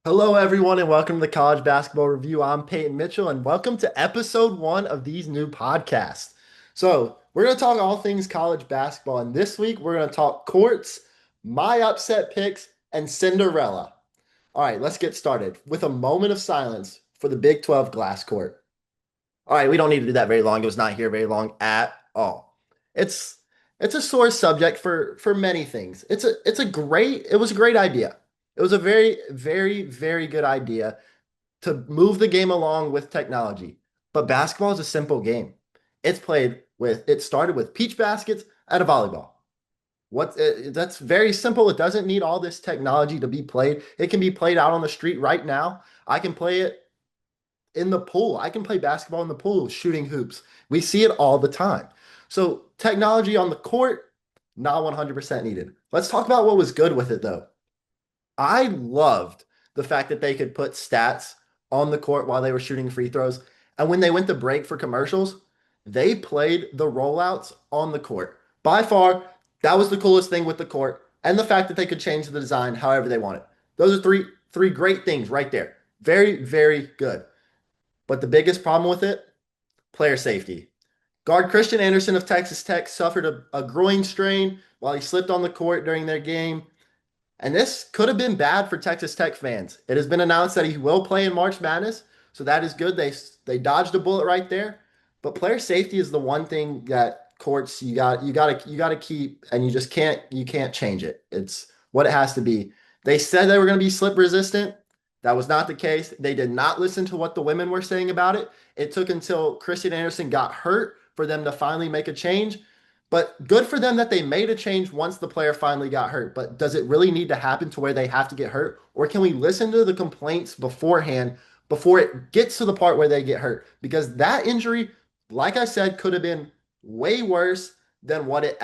Hello, everyone, and welcome to the College Basketball Review. I'm Peyton Mitchell, and welcome to episode one of these new podcasts. So, we're going to talk all things college basketball, and this week we're going to talk courts, my upset picks, and Cinderella. All right, let's get started with a moment of silence for the Big 12 glass court. All right, we don't need to do that very long. It was not here very long at all. It's it's a sore subject for many things. It was a great idea. It was a very good idea to move the game along with technology. But basketball is a simple game. It started with peach baskets at a volleyball. That's very simple. It doesn't need all this technology to be played. It can be played out on the street right now. I can play it in the pool. I can play basketball in the pool, shooting hoops. We see it all the time. So technology on the court, not 100% needed. Let's talk about what was good with it though. I loved the fact that they could put stats on the court while they were shooting free throws. And when they went to break for commercials, they played the rollouts on the court. By far, that was the coolest thing with the court. And the fact that they could change the design however they wanted. Those are three great things right there. Very good. But the biggest problem with it, player safety. Guard Christian Anderson of Texas Tech suffered a groin strain while he slipped on the court during their game. And this could have been bad for Texas Tech fans. It has been announced that he will play in March Madness, so that is good. They dodged a bullet right there. But player safety is the one thing that courts you got to keep, and you can't change it. It's what it has to be. They said they were going to be slip resistant. That was not the case. They did not listen to what the women were saying about it. It took until Christian Anderson got hurt for them to finally make a change. But good for them that they made a change once the player finally got hurt. But does it really need to happen to where they have to get hurt? Or can we listen to the complaints beforehand before it gets to the part where they get hurt? Because that injury, like I said, could have been way worse than what it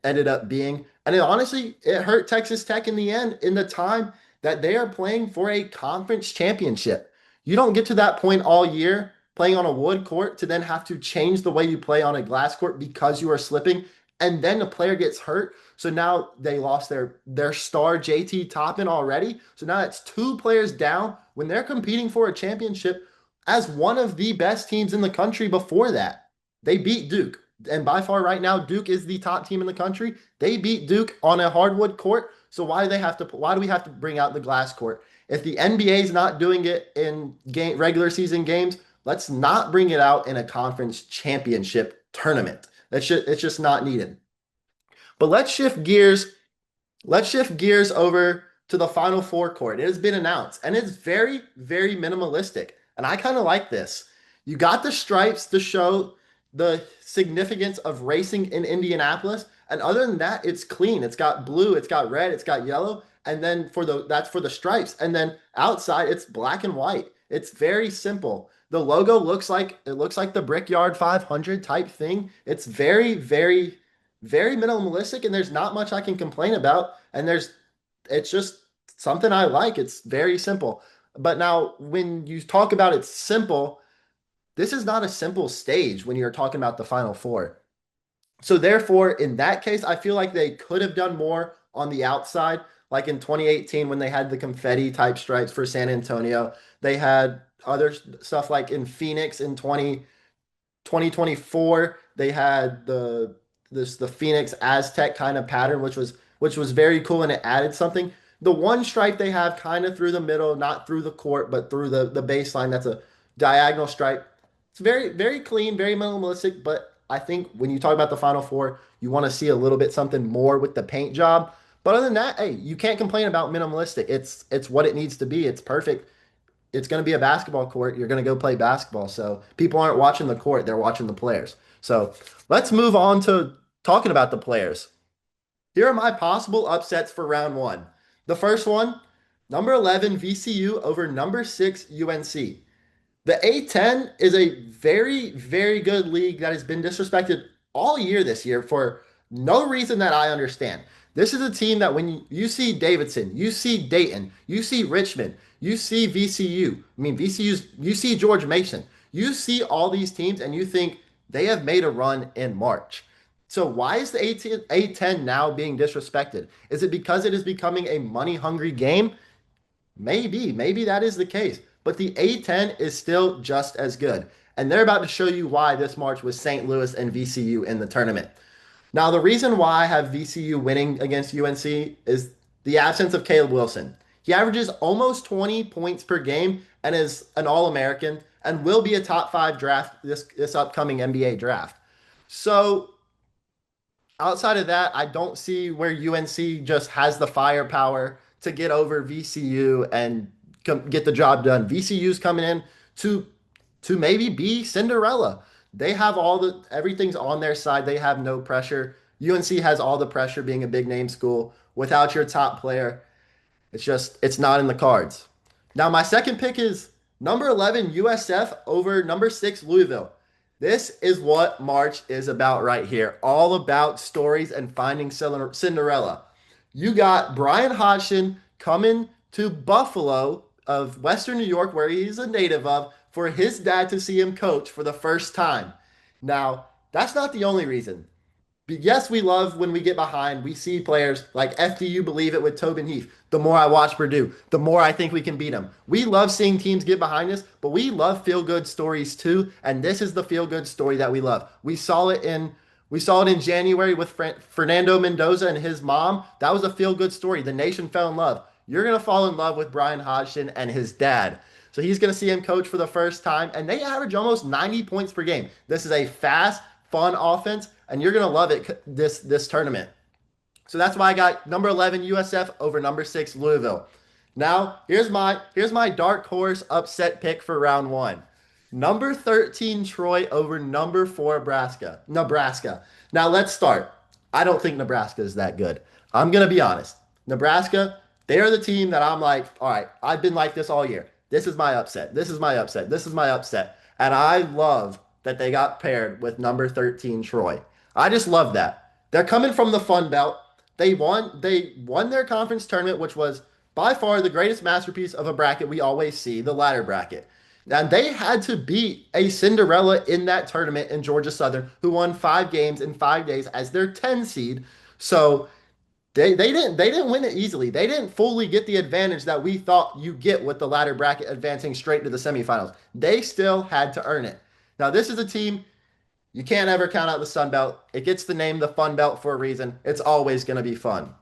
ended up being. And it hurt Texas Tech in the end in the time that they are playing for a conference championship. You don't get to that point all year playing on a wood court to then have to change the way you play on a glass court because you are slipping and then the player gets hurt. So now they lost their star JT Toppin already. So now it's two players down when they're competing for a championship as one of the best teams in the country before that. They beat Duke. And by far right now, Duke is the top team in the country. They beat Duke on a hardwood court. So why do we have to bring out the glass court? If the NBA is not doing it in regular season games, let's not bring it out in a conference championship tournament. It's just not needed. But let's shift gears. Let's shift gears over to the Final Four court. It has been announced, and it's very minimalistic. And I kind of like this. You got the stripes to show the significance of racing in Indianapolis. And other than that, it's clean. It's got blue, it's got red, it's got yellow. And then that's for the stripes. And then outside, it's black and white. It's very simple. The logo looks like the Brickyard 500 type thing. It's very minimalistic, and there's not much I can complain about. It's just something I like. It's very simple. But now, when you talk about it's simple, this is not a simple stage when you're talking about the Final Four. So therefore, in that case, I feel like they could have done more on the outside, like in 2018 when they had the confetti type stripes for San Antonio. They had other stuff like in Phoenix in 2024. They had the Phoenix Aztec kind of pattern, which was very cool, and it added something. The one stripe they have kind of through the middle, not through the court, but through the baseline. That's a diagonal stripe. It's very clean, very minimalistic, but I think when you talk about the Final Four, you want to see a little bit something more with the paint job. But other than that, hey, you can't complain about minimalistic. It's what it needs to be. It's perfect. It's going to be a basketball court. You're going to go play basketball. So people aren't watching the court, they're watching the players. So let's move on to talking about the players. Here are my possible upsets for round one. The first one, number 11 VCU over number 6 UNC. The A10 is a very good league that has been disrespected all year this year for no reason that I understand. This is a team that when you see Davidson, you see Dayton, you see Richmond, you see VCU. I mean, you see George Mason. You see all these teams and you think they have made a run in March. So why is the A10 now being disrespected? Is it because it is becoming a money hungry game? Maybe that is the case. But the A10 is still just as good. And they're about to show you why this March was St. Louis and VCU in the tournament. Now, the reason why I have VCU winning against UNC is the absence of Caleb Wilson. He averages almost 20 points per game and is an All-American and will be a top five draft this upcoming NBA draft. So outside of that, I don't see where UNC just has the firepower to get over VCU and get the job done. VCU's coming in to maybe be Cinderella. They have everything's on their side. They have no pressure. UNC has all the pressure being a big name school without your top player. It's not in the cards. Now, my second pick is number 11 USF over number 6 Louisville. This is what March is about right here. All about stories and finding Cinderella. You got Brian Hodgson coming to Buffalo of Western New York, where he's a native of, for his dad to see him coach for the first time. Now, that's not the only reason. Yes, we love when we get behind. We see players like FDU believe it with Tobin Heath. The more I watch Purdue, the more I think we can beat them. We love seeing teams get behind us, but we love feel good stories too. And this is the feel good story that we love. We saw it in January with Fernando Mendoza and his mom. That was a feel good story. The nation fell in love. You're gonna fall in love with Brian Hodgson and his dad. So he's going to see him coach for the first time, and they average almost 90 points per game. This is a fast, fun offense, and you're going to love it this tournament. So that's why I got number 11 USF over number 6 Louisville. Now, here's my dark horse upset pick for round 1. Number 13 Troy over number 4 Nebraska. Nebraska. Now, let's start. I don't think Nebraska is that good. I'm going to be honest. Nebraska, they are the team that I'm like, all right, I've been like this all year. This is my upset. This is my upset. This is my upset. And I love that they got paired with number 13 Troy. I just love that. They're coming from the Fun Belt. They won their conference tournament, which was by far the greatest masterpiece of a bracket we always see, the ladder bracket. And they had to beat a Cinderella in that tournament in Georgia Southern, who won 5 games in 5 days as their 10 seed. So they didn't win it easily. They didn't fully get the advantage that we thought you get with the ladder bracket advancing straight to the semifinals. They still had to earn it. Now, this is a team you can't ever count out the Sun Belt. It gets the name the Fun Belt for a reason. It's always going to be fun.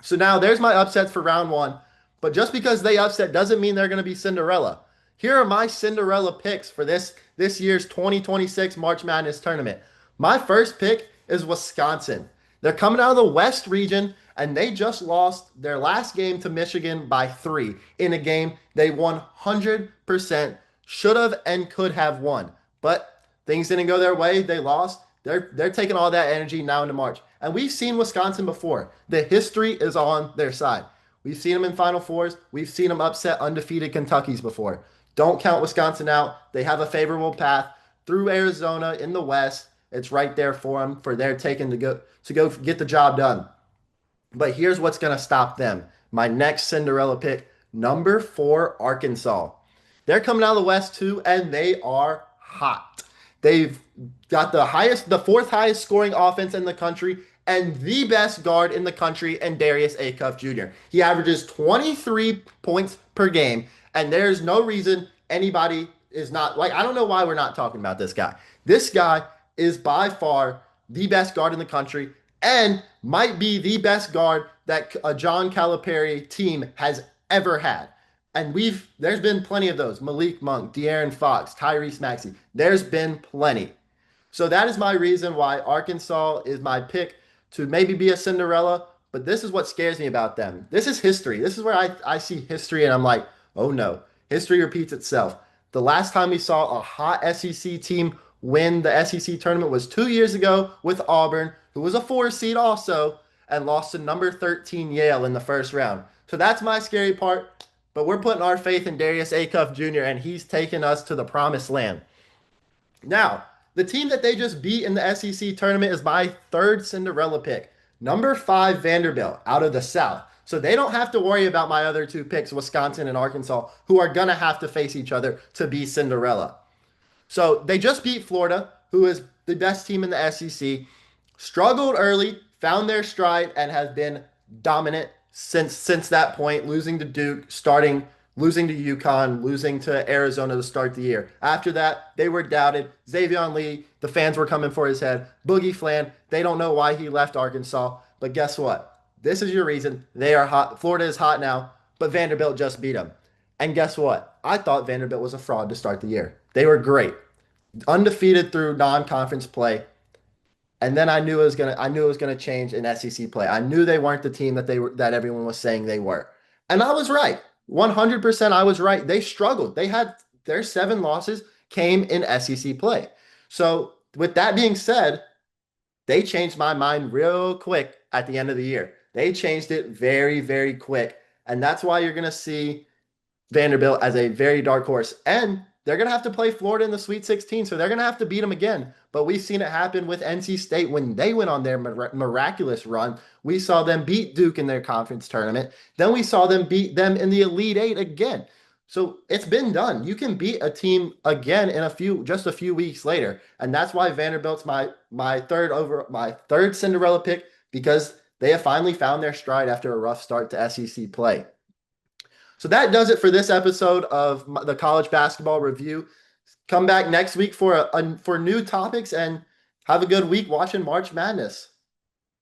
So now there's my upsets for round 1. But just because they upset doesn't mean they're going to be Cinderella. Here are my Cinderella picks for this year's 2026 March Madness tournament. My first pick is Wisconsin. They're coming out of the West region, and they just lost their last game to Michigan by 3 in a game they 100% should have and could have won. But things didn't go their way. They lost. They're taking all that energy now into March. And we've seen Wisconsin before. The history is on their side. We've seen them in Final Fours. We've seen them upset undefeated Kentucky's before. Don't count Wisconsin out. They have a favorable path through Arizona in the West. It's right there for them for their taking to go get the job done. But here's what's going to stop them. My next Cinderella pick, number 4 Arkansas. They're coming out of the West too, and they are hot. They've got the fourth highest scoring offense in the country and the best guard in the country, and Darius Acuff Jr. He averages 23 points per game, and there's no reason anybody is not like, I don't know why we're not talking about this guy. This guy is by far the best guard in the country and might be the best guard that a John Calipari team has ever had. And there's been plenty of those. Malik Monk, De'Aaron Fox, Tyrese Maxey. There's been plenty. So that is my reason why Arkansas is my pick to maybe be a Cinderella. But this is what scares me about them. This is history. This is where I see history and I'm like, oh no, history repeats itself. The last time we saw a hot SEC team win the SEC tournament was 2 years ago with Auburn, who was a 4 seed also, and lost to number 13 Yale in the first round. So that's my scary part. But we're putting our faith in Darius Acuff Jr., and he's taking us to the promised land. Now, the team that they just beat in the SEC tournament is my third Cinderella pick. Number 5 Vanderbilt out of the South. So they don't have to worry about my other 2 picks, Wisconsin and Arkansas, who are going to have to face each other to be Cinderella. So they just beat Florida, who is the best team in the SEC, struggled early, found their stride, and has been dominant since that point, losing to Duke, starting losing to UConn, losing to Arizona to start the year. After that, they were doubted. Xavier Lee, the fans were coming for his head. Boogie Flan, they don't know why he left Arkansas. But guess what? This is your reason. They are hot. Florida is hot now, but Vanderbilt just beat them. And guess what? I thought Vanderbilt was a fraud to start the year. They were great, undefeated through non-conference play. And then I knew it was gonna change in SEC play. I knew they weren't the team that everyone was saying they were. And I was right. 100% I was right. They struggled. They had their 7 losses came in SEC play. So with that being said, they changed my mind real quick at the end of the year. They changed it very, very quick. And that's why you're gonna see Vanderbilt as a very dark horse. And they're going to have to play Florida in the Sweet 16, so they're going to have to beat them again. But we've seen it happen with NC State when they went on their miraculous run. We saw them beat Duke in their conference tournament. Then we saw them beat them in the Elite Eight again. So it's been done. You can beat a team again in just a few weeks later. And that's why Vanderbilt's my third Cinderella pick, because they have finally found their stride after a rough start to SEC play. So that does it for this episode of the college basketball review. Come back next week for new topics, and have a good week watching March Madness.